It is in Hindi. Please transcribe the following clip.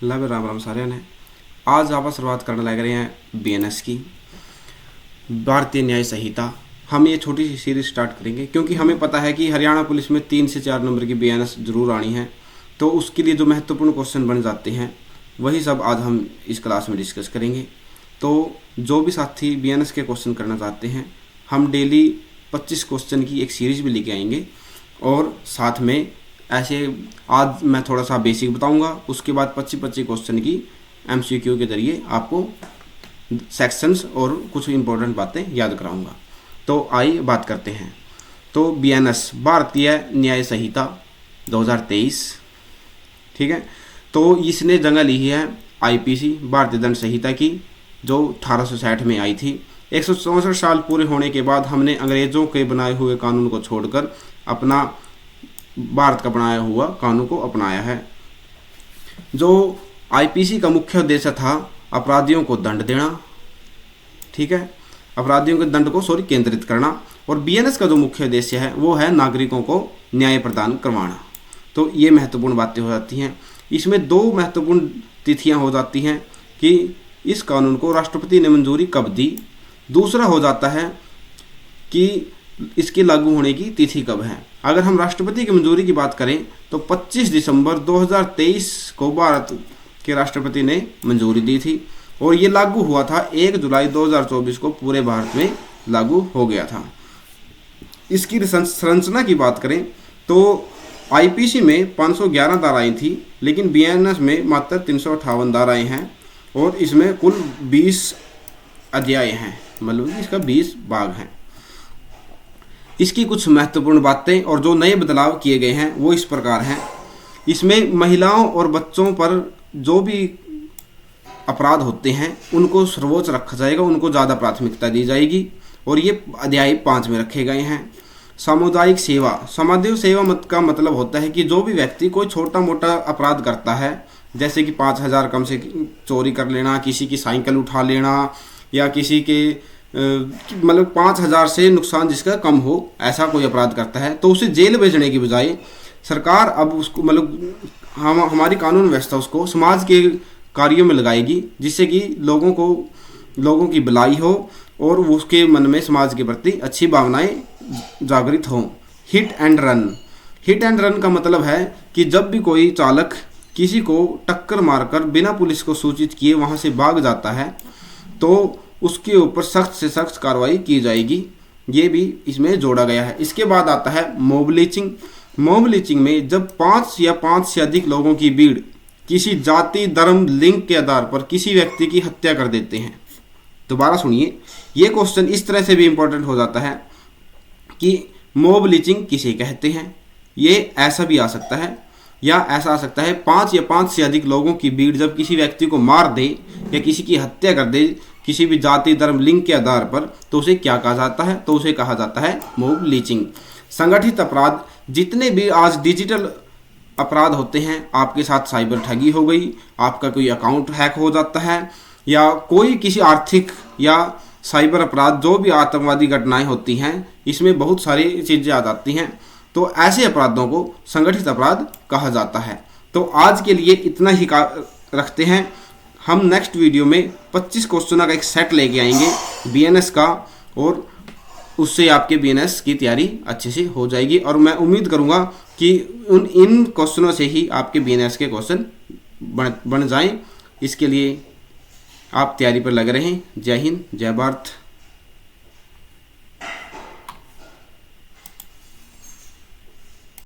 लव राम राम सारे ने। आज आप शुरुआत करने लग रहे हैं बीएनएस की, भारतीय न्याय संहिता। हम ये छोटी सी सीरीज स्टार्ट करेंगे क्योंकि हमें पता है कि हरियाणा पुलिस में 3 से 4 नंबर की बीएनएस जरूर आनी है, तो उसके लिए जो महत्वपूर्ण क्वेश्चन बन जाते हैं वही सब आज हम इस क्लास में डिस्कस करेंगे। तो जो भी साथी बीएनएस के क्वेश्चन करना चाहते हैं, हम डेली 25 क्वेश्चन की एक सीरीज भी लेके आएंगे और साथ में ऐसे आज मैं थोड़ा सा बेसिक बताऊंगा, उसके बाद 25-25 क्वेश्चन की एमसीक्यू के जरिए आपको सेक्शंस और कुछ इंपॉर्टेंट बातें याद कराऊंगा। तो आइए बात करते हैं। तो बीएनएस भारतीय न्याय संहिता 2023, ठीक है। तो इसने जगह ली है आईपीसी भारतीय दंड संहिता की, जो 1860 में आई थी। 164 साल पूरे होने के बाद हमने अंग्रेजों के बनाए हुए कानून को छोड़कर अपना भारत का बनाया हुआ कानून को अपनाया है। जो आईपीसी का मुख्य उद्देश्य था अपराधियों को दंड देना, ठीक है, अपराधियों के दंड को केंद्रित करना। और बीएनएस का जो मुख्य उद्देश्य है वो है नागरिकों को न्याय प्रदान करवाना। तो ये महत्वपूर्ण बातें हो जाती हैं। इसमें 2 महत्वपूर्ण तिथियां हो जाती हैं कि इस कानून को राष्ट्रपति ने मंजूरी कब दी, दूसरा हो जाता है कि इसके लागू होने की तिथि कब है। अगर हम राष्ट्रपति की मंजूरी की बात करें तो 25 दिसंबर 2023 को भारत के राष्ट्रपति ने मंजूरी दी थी और ये लागू हुआ था 1 जुलाई 2024 को पूरे भारत में लागू हो गया था। इसकी संरचना की बात करें तो आईपीसी में 511 धाराएं थी, लेकिन बीएनएस में मात्र 358 धाराएं हैं और इसमें कुल 20 अध्याय हैं, मतलब इसका 20 भाग हैं। इसकी कुछ महत्वपूर्ण बातें और जो नए बदलाव किए गए हैं वो इस प्रकार हैं। इसमें महिलाओं और बच्चों पर जो भी अपराध होते हैं उनको सर्वोच्च रखा जाएगा, उनको ज़्यादा प्राथमिकता दी जाएगी और ये अध्याय 5 में रखे गए हैं। सामुदायिक सेवा, सामुदायिक सेवा मत का मतलब होता है कि जो भी व्यक्ति कोई छोटा मोटा अपराध करता है, जैसे कि 5,000 कम से चोरी कर लेना, किसी की साइकिल उठा लेना या किसी के मतलब 5,000 से नुकसान जिसका कम हो, ऐसा कोई अपराध करता है तो उसे जेल भेजने की बजाय सरकार अब उसको मतलब हमारी कानून व्यवस्था उसको समाज के कार्यों में लगाएगी, जिससे कि लोगों की भलाई हो और उसके मन में समाज के प्रति अच्छी भावनाएं जागृत हों। Hit and run, hit and run का मतलब है कि जब भी कोई चालक किसी को टक्कर मारकर बिना पुलिस को सूचित किए वहाँ से भाग जाता है तो उसके ऊपर सख्त से सख्त कार्रवाई की जाएगी। ये भी इसमें जोड़ा गया है। इसके बाद आता है मॉब लिंचिंग। मॉब लिंचिंग में जब 5 या 5 से अधिक लोगों की भीड़ किसी जाति, धर्म, लिंग के आधार पर किसी व्यक्ति की हत्या कर देते हैं। दोबारा सुनिए, ये क्वेश्चन इस तरह से भी इंपॉर्टेंट हो जाता है कि मॉब लिंचिंग किसे कहते हैं। ये ऐसा भी आ सकता है या ऐसा आ सकता है 5 या 5 से अधिक लोगों की भीड़ जब किसी व्यक्ति को मार दे या किसी की हत्या कर दे किसी भी जाति, धर्म, लिंग के आधार पर, तो उसे क्या कहा जाता है, तो उसे कहा जाता है मॉब लिंचिंग। संगठित अपराध, जितने भी आज डिजिटल अपराध होते हैं, आपके साथ साइबर ठगी हो गई, आपका कोई अकाउंट हैक हो जाता है या कोई किसी आर्थिक या साइबर अपराध, जो भी आतंकवादी घटनाएं होती हैं, इसमें बहुत सारी चीज़ें आ जाती हैं। तो ऐसे अपराधों को संगठित अपराध कहा जाता है। तो आज के लिए इतना ही रखते हैं। हम नेक्स्ट वीडियो में 25 क्वेश्चनों का एक सेट लेके आएंगे बीएनएस का और उससे आपके बीएनएस की तैयारी अच्छे से हो जाएगी और मैं उम्मीद करूंगा कि इन क्वेश्चनों से ही आपके बीएनएस के क्वेश्चन बन जाएं। इसके लिए आप तैयारी पर लगे रहें। जय हिंद, जय भारत।